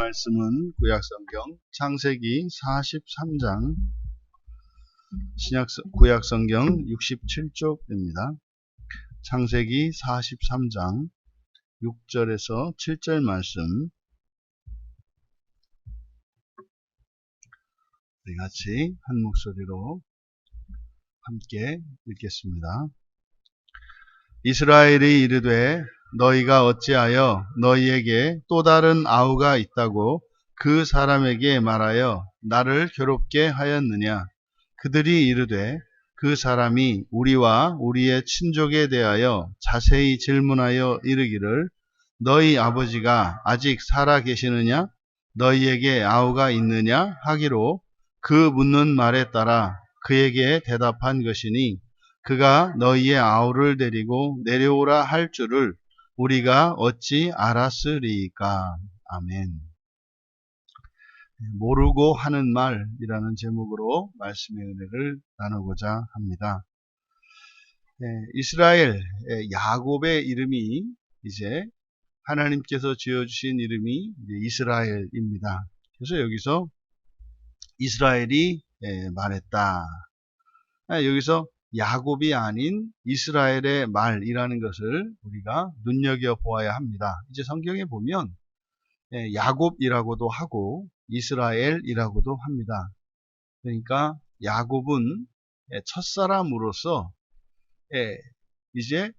말씀은 구약성경 창세기 43장, 구약성경 67쪽입니다. 창세기 43장 6절에서 7절 말씀 우리 같이 한 목소리로 함께 읽겠습니다. 이스라엘이 이르되 너희가 어찌하여 너희에게 또 다른 아우가 있다고 그 사람에게 말하여 나를 괴롭게 하였느냐? 그들이 이르되 그 사람이 우리와 우리의 친족에 대하여 자세히 질문하여 이르기를 너희 아버지가 아직 살아 계시느냐? 너희에게 아우가 있느냐? 하기로 그 묻는 말에 따라 그에게 대답한 것이니 그가 너희의 아우를 데리고 내려오라 할 줄을 우리가 어찌 알았으리이까. 아멘. 모르고 하는 말이라는 제목으로 말씀의 은혜를 나누고자 합니다. 이스라엘, 야곱의 이름이 이제 하나님께서 지어주신 이름이 이스라엘입니다. 그래서 여기서 이스라엘이 말했다. 여기서 야곱이 아닌 이스라엘의 말이라는 것을 우리가 눈여겨보아야 합니다. 이제 성경에 보면 야곱이라고도 하고 이스라엘이라고도 합니다. 그러니까 야곱은 첫사람으로서 이제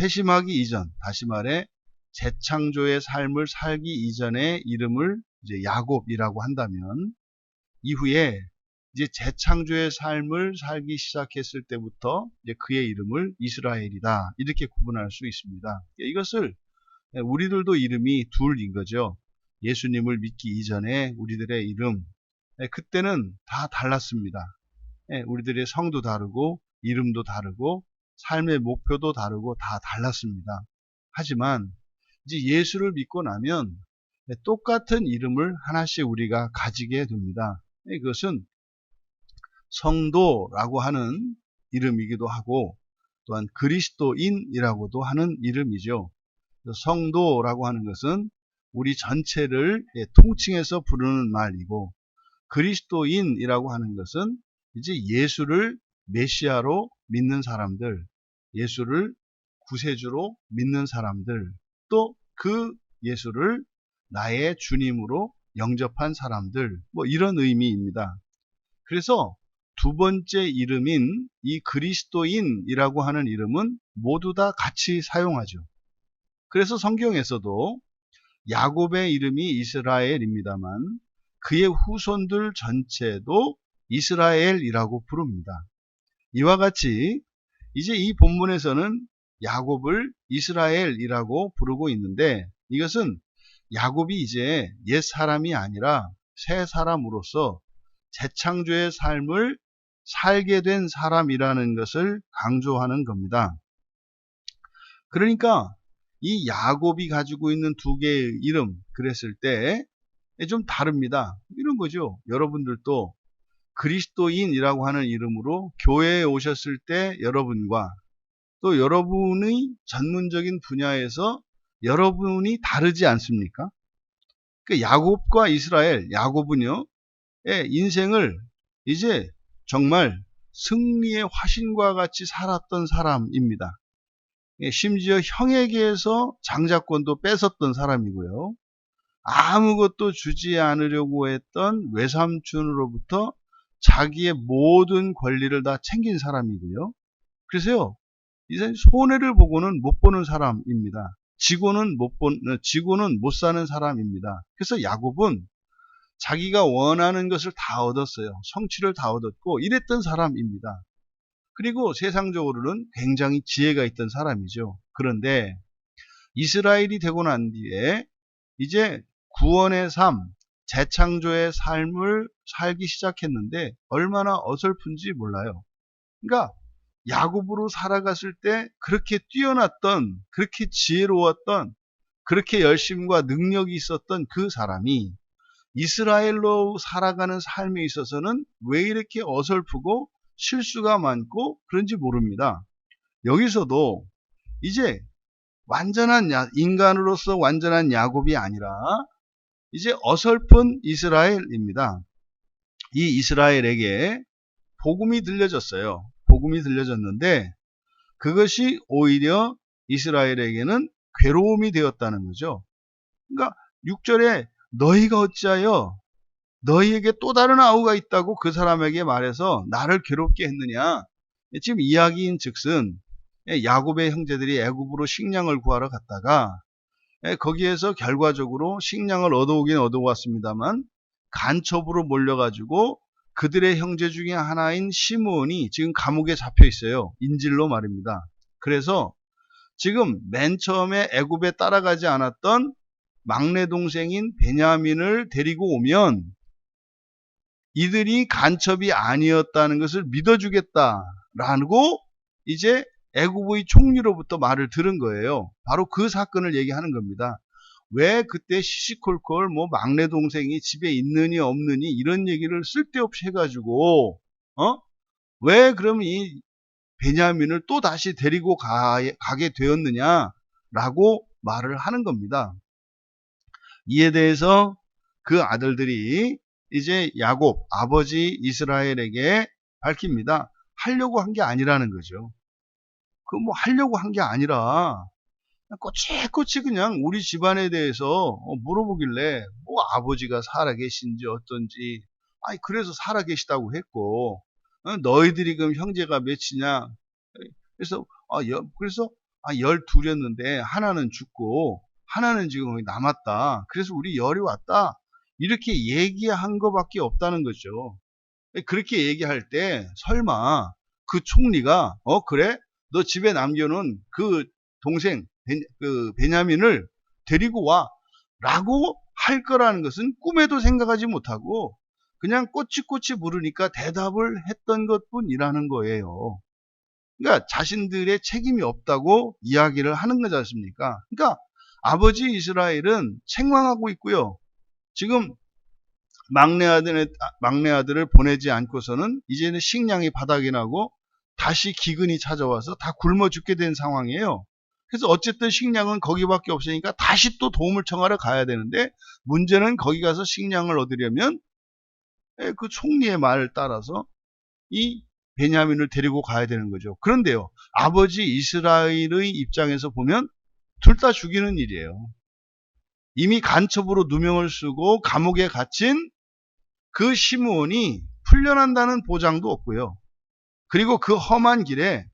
회심하기 이전, 다시 말해 재창조의 삶을 살기 이전의 이름을 이제 야곱이라고 한다면 이후에 이제 재창조의 삶을 살기 시작했을 때부터 이제 그의 이름을 이스라엘이다 이렇게 구분할 수 있습니다. 이것을 우리들도 이름이 둘인 거죠. 예수님을 믿기 이전에 우리들의 이름 그때는 다 달랐습니다. 우리들의 성도 다르고 이름도 다르고 삶의 목표도 다르고 다 달랐습니다. 하지만 이제 예수를 믿고 나면 똑같은 이름을 하나씩 우리가 가지게 됩니다. 그것은 성도라고 하는 이름이기도 하고 또한 그리스도인이라고도 하는 이름이죠. 성도라고 하는 것은 우리 전체를 통칭해서 부르는 말이고 그리스도인이라고 하는 것은 이제 예수를 메시아로 믿는 사람들, 예수를 구세주로 믿는 사람들, 또 그 예수를 나의 주님으로 영접한 사람들, 이런 의미입니다. 그래서 두 번째 이름인 이 그리스도인이라고 하는 이름은 모두 다 같이 사용하죠. 그래서 성경에서도 야곱의 이름이 이스라엘입니다만 그의 후손들 전체도 이스라엘이라고 부릅니다. 이와 같이 이제 이 본문에서는 야곱을 이스라엘이라고 부르고 있는데 이것은 야곱이 이제 옛 사람이 아니라 새 사람으로서 재창조의 삶을 살게 된 사람이라는 것을 강조하는 겁니다. 그러니까 이 야곱이 가지고 있는 두 개의 이름 그랬을 때 좀 다릅니다. 이런 거죠. 여러분들도 그리스도인이라고 하는 이름으로 교회에 오셨을 때 여러분과 또 여러분의 전문적인 분야에서 여러분이 다르지 않습니까? 그 야곱과 이스라엘, 야곱은요, 인생을 이제 정말 승리의 화신과 같이 살았던 사람입니다. 심지어 형에게서 장자권도 뺏었던 사람이고요. 아무것도 주지 않으려고 했던 외삼촌으로부터 자기의 모든 권리를 다 챙긴 사람이고요. 그래서요, 이제 손해를 보고는 못 보는 사람입니다. 지고는 못 사는 사람입니다. 그래서 야곱은 자기가 원하는 것을 다 얻었어요. 성취를 다 얻었고 이랬던 사람입니다. 그리고 세상적으로는 굉장히 지혜가 있던 사람이죠. 그런데 이스라엘이 되고 난 뒤에 이제 구원의 삶, 재창조의 삶을 살기 시작했는데 얼마나 어설픈지 몰라요. 그러니까 야곱으로 살아갔을 때 그렇게 뛰어났던, 그렇게 지혜로웠던, 그렇게 열심과 능력이 있었던 그 사람이 이스라엘로 살아가는 삶에 있어서는 왜 이렇게 어설프고 실수가 많고 그런지 모릅니다. 여기서도 이제 인간으로서 완전한 야곱이 아니라 이제 어설픈 이스라엘입니다. 이 이스라엘에게 복음이 들려졌어요. 복음이 들려졌는데 그것이 오히려 이스라엘에게는 괴로움이 되었다는 거죠. 그러니까 6절에 너희가 어찌하여 너희에게 또 다른 아우가 있다고 그 사람에게 말해서 나를 괴롭게 했느냐. 지금 이야기인 즉슨 야곱의 형제들이 애굽으로 식량을 구하러 갔다가 거기에서 결과적으로 식량을 얻어오긴 얻어왔습니다만 간첩으로 몰려가지고 그들의 형제 중에 하나인 시므온이 지금 감옥에 잡혀 있어요. 인질로 말입니다. 그래서 지금 맨 처음에 애굽에 따라가지 않았던 막내 동생인 베냐민을 데리고 오면 이들이 간첩이 아니었다는 것을 믿어주겠다라고 이제 애굽의 총리로부터 말을 들은 거예요. 바로 그 사건을 얘기하는 겁니다. 왜 그때 시시콜콜 뭐 막내 동생이 집에 있느니 없느니 이런 얘기를 쓸데없이 해가지고 왜 그럼 이 베냐민을 또 다시 데리고 가게 되었느냐라고 말을 하는 겁니다. 이에 대해서 그 아들들이 이제 야곱 아버지 이스라엘에게 밝힙니다. 하려고 한 게 아니라는 거죠. 그 뭐 하려고 한 게 아니라 꼬치꼬치 그냥 우리 집안에 대해서 물어보길래 뭐 아버지가 살아계신지 어떤지 그래서 살아계시다고 했고 너희들이 그럼 형제가 몇이냐 그래서 그래서 12였는데 하나는 죽고 하나는 지금 거기 남았다. 그래서 우리 열이 왔다. 이렇게 얘기한 것밖에 없다는 거죠. 그렇게 얘기할 때 설마 그 총리가 그래? 너 집에 남겨놓은 그 동생 그 베냐민을 데리고 와 라고 할 거라는 것은 꿈에도 생각하지 못하고 그냥 꼬치꼬치 물으니까 대답을 했던 것뿐이라는 거예요. 그러니까 자신들의 책임이 없다고 이야기를 하는 거지 않습니까? 그러니까 아버지 이스라엘은 책망하고 있고요. 지금 막내 아들을 보내지 않고서는 이제는 식량이 바닥이 나고 다시 기근이 찾아와서 다 굶어 죽게 된 상황이에요. 그래서 어쨌든 식량은 거기밖에 없으니까 다시 또 도움을 청하러 가야 되는데 문제는 거기 가서 식량을 얻으려면 그 총리의 말을 따라서 이 베냐민을 데리고 가야 되는 거죠. 그런데요, 아버지 이스라엘의 입장에서 보면 둘 다 죽이는 일이에요. 이미 간첩으로 누명을 쓰고 감옥에 갇힌 그 시므온이 풀려난다는 보장도 없고요. 그리고 그 험한 길에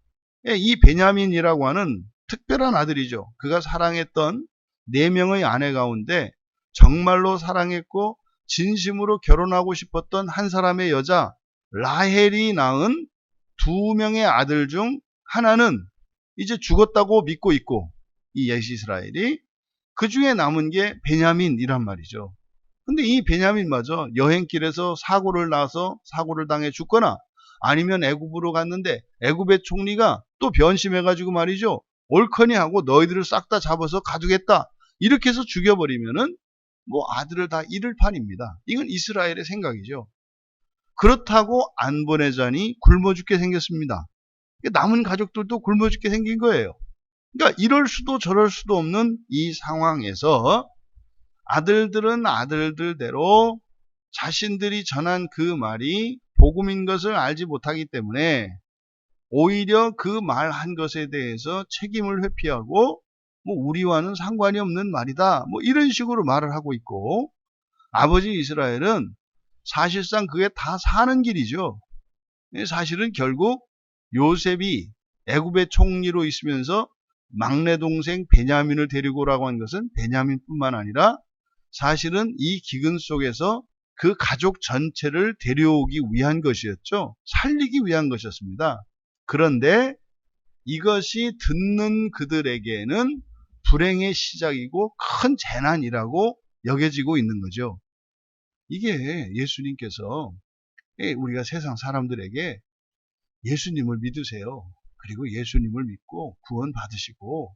이 베냐민이라고 하는 특별한 아들이죠. 그가 사랑했던 4명의 아내 가운데 정말로 사랑했고 진심으로 결혼하고 싶었던 한 사람의 여자 라헬이 낳은 2명의 아들 중 하나는 이제 죽었다고 믿고 있고 이 이스라엘이 그 중에 남은 게 베냐민이란 말이죠. 근데 이 베냐민마저 여행길에서 사고를 나서 사고를 당해 죽거나 아니면 애굽으로 갔는데 애굽의 총리가 또 변심해가지고 말이죠. 옳거니 하고 너희들을 싹 다 잡아서 가두겠다. 이렇게 해서 죽여버리면은 뭐 아들을 다 잃을 판입니다. 이건 이스라엘의 생각이죠. 그렇다고 안 보내자니 굶어 죽게 생겼습니다. 남은 가족들도 굶어 죽게 생긴 거예요. 그러니까 이럴 수도 저럴 수도 없는 이 상황에서 아들들은 아들들대로 자신들이 전한 그 말이 복음인 것을 알지 못하기 때문에 오히려 그 말한 것에 대해서 책임을 회피하고 뭐 우리와는 상관이 없는 말이다. 뭐 이런 식으로 말을 하고 있고 아버지 이스라엘은 사실상 그게 다 사는 길이죠. 사실은 결국 요셉이 애굽의 총리로 있으면서 막내 동생 베냐민을 데리고 오라고 한 것은 베냐민뿐만 아니라 사실은 이 기근 속에서 그 가족 전체를 데려오기 위한 것이었죠. 살리기 위한 것이었습니다. 그런데 이것이 듣는 그들에게는 불행의 시작이고 큰 재난이라고 여겨지고 있는 거죠. 이게 예수님께서 우리가 세상 사람들에게 예수님을 믿으세요. 그리고 예수님을 믿고 구원 받으시고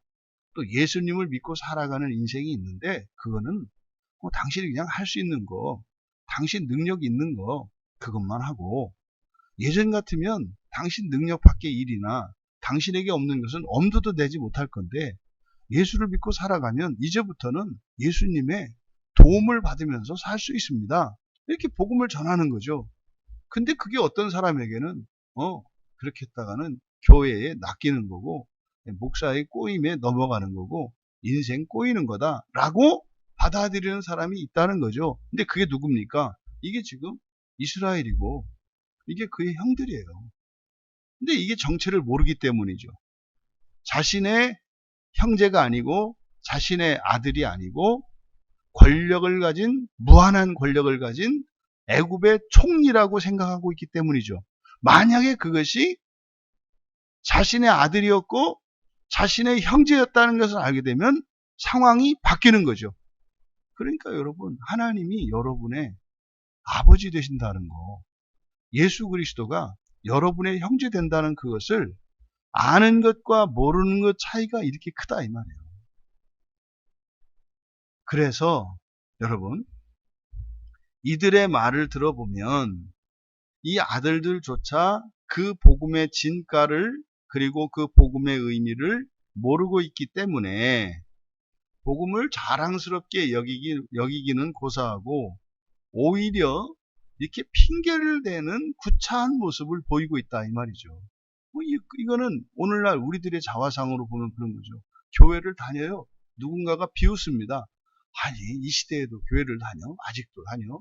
또 예수님을 믿고 살아가는 인생이 있는데 그거는 뭐 당신이 그냥 할 수 있는 거, 당신 능력 있는 거 그것만 하고 예전 같으면 당신 능력 밖의 일이나 당신에게 없는 것은 엄두도 내지 못할 건데 예수를 믿고 살아가면 이제부터는 예수님의 도움을 받으면서 살 수 있습니다. 이렇게 복음을 전하는 거죠. 근데 그게 어떤 사람에게는 그렇게 했다가는 교회에 낚이는 거고 목사의 꼬임에 넘어가는 거고 인생 꼬이는 거다라고 받아들이는 사람이 있다는 거죠. 근데 그게 누굽니까? 이게 지금 이스라엘이고 이게 그의 형들이에요. 근데 이게 정체를 모르기 때문이죠. 자신의 형제가 아니고 자신의 아들이 아니고 권력을 가진 무한한 권력을 가진 애굽의 총리라고 생각하고 있기 때문이죠. 만약에 그것이 자신의 아들이었고 자신의 형제였다는 것을 알게 되면 상황이 바뀌는 거죠. 그러니까 여러분, 하나님이 여러분의 아버지 되신다는 거, 예수 그리스도가 여러분의 형제 된다는 그것을 아는 것과 모르는 것 차이가 이렇게 크다 이 말이에요. 그래서 여러분, 이들의 말을 들어보면 이 아들들조차 그 복음의 진가를 그리고 그 복음의 의미를 모르고 있기 때문에 복음을 자랑스럽게 여기기는 고사하고 오히려 이렇게 핑계를 대는 구차한 모습을 보이고 있다 이 말이죠. 이거는 오늘날 우리들의 자화상으로 보면 그런 거죠. 교회를 다녀요. 누군가가 비웃습니다. 아니 이 시대에도 교회를 다녀? 아직도 다녀?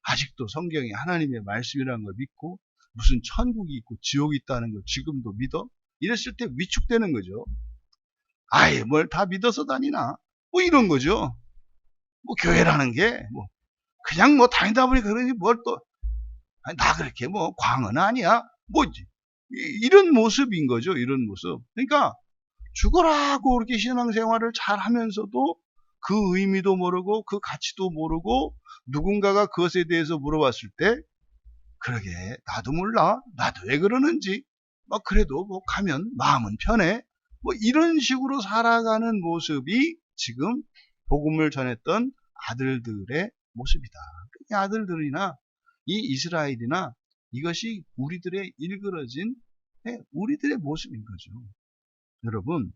아직도 성경이 하나님의 말씀이라는 걸 믿고 무슨 천국이 있고 지옥이 있다는 걸 지금도 믿어? 이랬을 때 위축되는 거죠. 아예 뭘 다 믿어서 다니나? 뭐 이런 거죠. 뭐 교회라는 게 뭐 그냥 뭐 다니다 보니까 그러지 뭘 또 나 그렇게 뭐 광은 아니야. 뭐 이런 모습인 거죠. 이런 모습. 그러니까 죽어라고 그렇게 신앙생활을 잘 하면서도 그 의미도 모르고 그 가치도 모르고 누군가가 그것에 대해서 물어봤을 때 그러게 나도 몰라. 나도 왜 그러는지. 막 그래도 뭐 가면 마음은 편해. 뭐 이런 식으로 살아가는 모습이 지금 복음을 전했던 아들들의 모습이다. 이 아들들이나 이 이스라엘이나 이것이 우리들의 일그러진 우리들의 모습인 거죠. 여러분,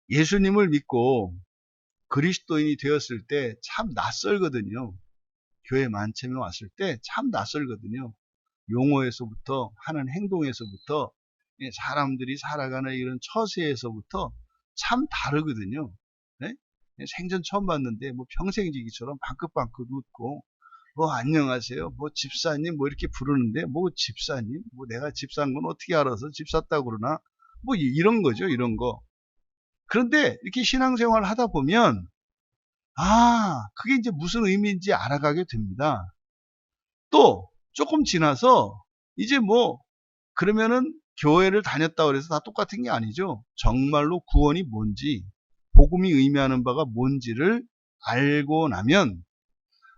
예수님을 믿고 그리스도인이 되었을 때 참 낯설거든요. 교회 만찬에 왔을 때 참 낯설거든요. 용어에서부터 하는 행동에서부터 사람들이 살아가는 이런 처세에서부터 참 다르거든요. 네? 생전 처음 봤는데 뭐 평생지기처럼 방긋방긋 웃고 뭐 안녕하세요 뭐 집사님 뭐 이렇게 부르는데 뭐 집사님 뭐 내가 집사인 건 어떻게 알아서 집 샀다고 그러나 뭐 이런 거죠. 이런 거. 그런데 이렇게 신앙생활을 하다 보면 그게 이제 무슨 의미인지 알아가게 됩니다. 또 조금 지나서 이제 뭐 그러면은 교회를 다녔다 그래서 다 똑같은 게 아니죠. 정말로 구원이 뭔지 복음이 의미하는 바가 뭔지를 알고 나면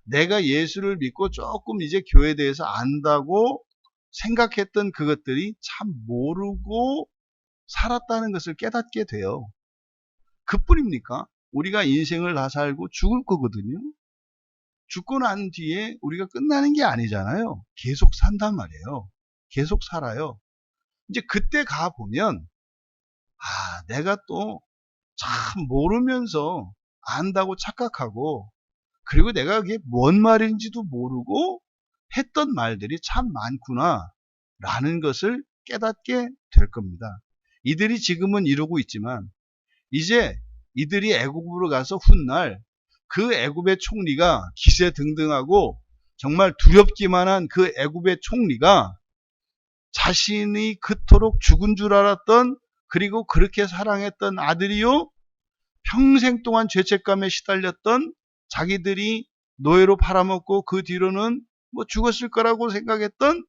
내가 예수를 믿고 조금 이제 교회에 대해서 안다고 생각했던 그것들이 참 모르고 살았다는 것을 깨닫게 돼요. 그뿐입니까? 우리가 인생을 다 살고 죽을 거거든요. 죽고 난 뒤에 우리가 끝나는 게 아니잖아요. 계속 산단 말이에요. 계속 살아요. 이제 그때 가보면, 내가 또 참 모르면서 안다고 착각하고, 그리고 내가 그게 뭔 말인지도 모르고 했던 말들이 참 많구나, 라는 것을 깨닫게 될 겁니다. 이들이 지금은 이러고 있지만, 이제 이들이 애굽으로 가서 훗날 그 애굽의 총리가 기세등등하고 정말 두렵기만 한 그 애굽의 총리가 자신이 그토록 죽은 줄 알았던 그리고 그렇게 사랑했던 아들이요 평생 동안 죄책감에 시달렸던 자기들이 노예로 팔아먹고 그 뒤로는 뭐 죽었을 거라고 생각했던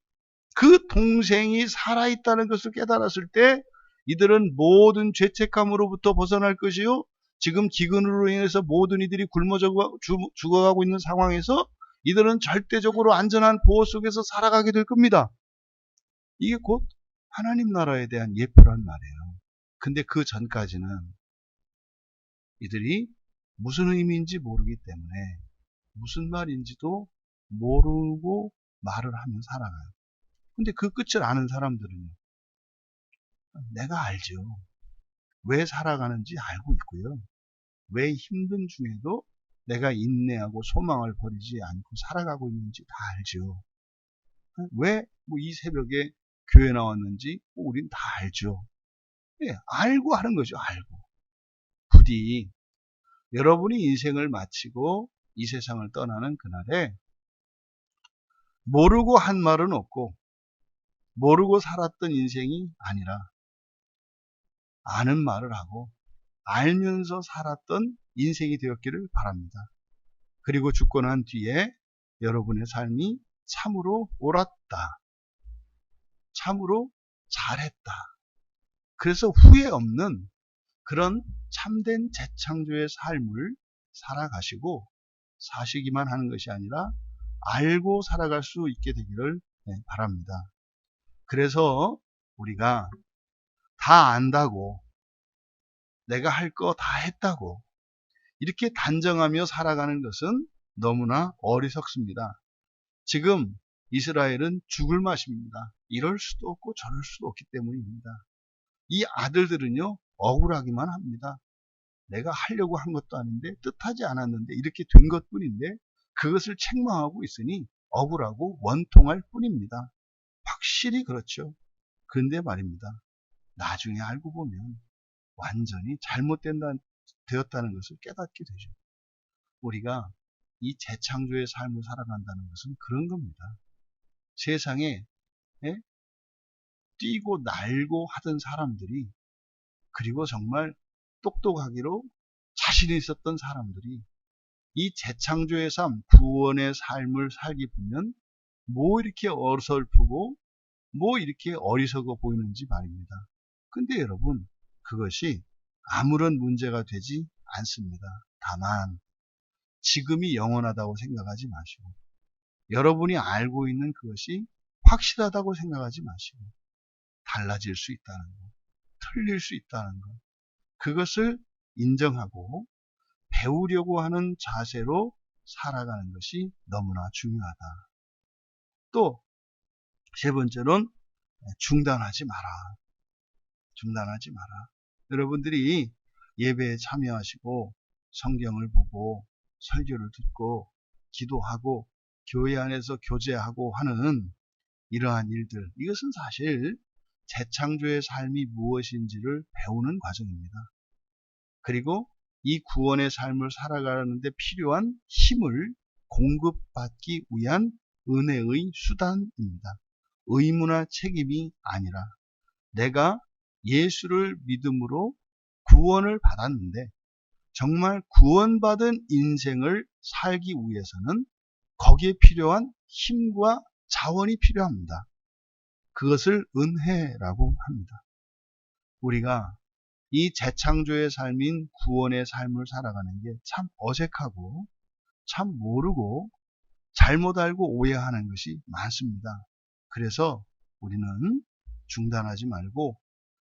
그 동생이 살아있다는 것을 깨달았을 때 이들은 모든 죄책감으로부터 벗어날 것이요 지금 기근으로 인해서 모든 이들이 굶어 죽어가고 있는 상황에서 이들은 절대적으로 안전한 보호 속에서 살아가게 될 겁니다. 이게 곧 하나님 나라에 대한 예표란 말이에요. 근데 그 전까지는 이들이 무슨 의미인지 모르기 때문에 무슨 말인지도 모르고 말을 하며 살아가요. 근데 그 끝을 아는 사람들은요. 내가 알죠. 왜 살아가는지 알고 있고요. 왜 힘든 중에도 내가 인내하고 소망을 버리지 않고 살아가고 있는지 다 알죠. 왜 이 새벽에 교회 나왔는지 우린 다 알죠. 예, 알고 하는 거죠. 알고. 부디 여러분이 인생을 마치고 이 세상을 떠나는 그날에 모르고 한 말은 없고 모르고 살았던 인생이 아니라 아는 말을 하고 알면서 살았던 인생이 되었기를 바랍니다. 그리고 죽고 난 뒤에 여러분의 삶이 참으로 옳았다. 참으로 잘했다. 그래서 후회 없는 그런 참된 재창조의 삶을 살아가시고 사시기만 하는 것이 아니라 알고 살아갈 수 있게 되기를 바랍니다. 그래서 우리가 다 안다고 내가 할 거 다 했다고 이렇게 단정하며 살아가는 것은 너무나 어리석습니다. 지금 이스라엘은 죽을 맛입니다. 이럴 수도 없고 저럴 수도 없기 때문입니다. 이 아들들은요 억울하기만 합니다. 내가 하려고 한 것도 아닌데 뜻하지 않았는데 이렇게 된 것뿐인데 그것을 책망하고 있으니 억울하고 원통할 뿐입니다. 확실히 그렇죠. 그런데 말입니다. 나중에 알고 보면 완전히 되었다는 것을 깨닫게 되죠. 우리가 이 재창조의 삶을 살아간다는 것은 그런 겁니다. 세상에 뛰고 날고 하던 사람들이 그리고 정말 똑똑하기로 자신이 있었던 사람들이 이 재창조의 삶, 구원의 삶을 살기 보면 뭐 이렇게 어설프고 뭐 이렇게 어리석어 보이는지 말입니다. 근데 여러분 그것이 아무런 문제가 되지 않습니다. 다만 지금이 영원하다고 생각하지 마시고 여러분이 알고 있는 그것이 확실하다고 생각하지 마시고 달라질 수 있다는 것, 틀릴 수 있다는 것, 그것을 인정하고 배우려고 하는 자세로 살아가는 것이 너무나 중요하다. 또 세 번째로는 중단하지 마라. 중단하지 마라. 여러분들이 예배에 참여하시고 성경을 보고 설교를 듣고 기도하고 교회 안에서 교제하고 하는 이러한 일들, 이것은 사실 재창조의 삶이 무엇인지를 배우는 과정입니다. 그리고 이 구원의 삶을 살아가는데 필요한 힘을 공급받기 위한 은혜의 수단입니다. 의무나 책임이 아니라 내가 예수를 믿음으로 구원을 받았는데 정말 구원받은 인생을 살기 위해서는 거기에 필요한 힘과 자원이 필요합니다. 그것을 은혜라고 합니다. 우리가 이 재창조의 삶인 구원의 삶을 살아가는 게 참 어색하고 참 모르고 잘못 알고 오해하는 것이 많습니다. 그래서 우리는 중단하지 말고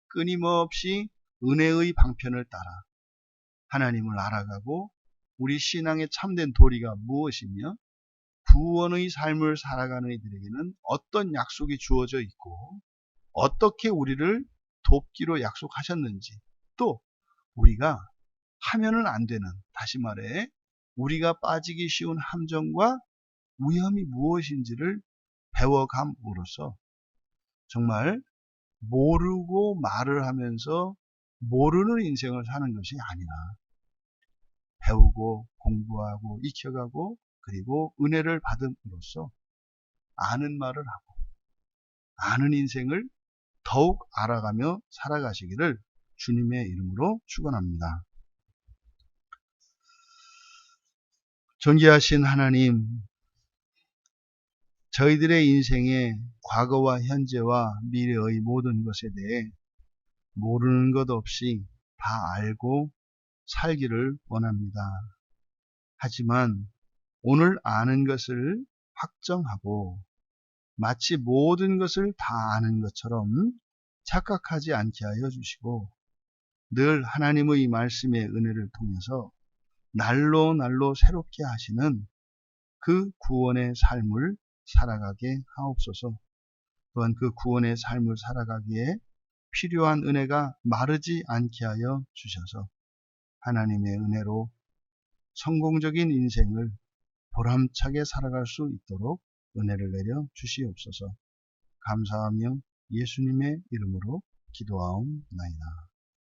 끊임없이 은혜의 방편을 따라 하나님을 알아가고 우리 신앙의 참된 도리가 무엇이며 구원의 삶을 살아가는 이들에게는 어떤 약속이 주어져 있고 어떻게 우리를 돕기로 약속하셨는지 또 우리가 하면은 안 되는, 다시 말해 우리가 빠지기 쉬운 함정과 위험이 무엇인지를 배워감으로써 정말 모르고 말을 하면서 모르는 인생을 사는 것이 아니라 배우고 공부하고 익혀가고 그리고 은혜를 받음으로써 아는 말을 하고 아는 인생을 더욱 알아가며 살아가시기를 주님의 이름으로 축원합니다. 존귀하신 하나님, 저희들의 인생의 과거와 현재와 미래의 모든 것에 대해 모르는 것 없이 다 알고 살기를 원합니다. 하지만 오늘 아는 것을 확정하고 마치 모든 것을 다 아는 것처럼 착각하지 않게 하여 주시고 늘 하나님의 말씀의 은혜를 통해서 날로 날로 새롭게 하시는 그 구원의 삶을 살아가게 하옵소서. 또한 그 구원의 삶을 살아가기에 필요한 은혜가 마르지 않게 하여 주셔서 하나님의 은혜로 성공적인 인생을 보람차게 살아갈 수 있도록 은혜를 내려 주시옵소서. 감사하며 예수님의 이름으로 기도하옵나이다.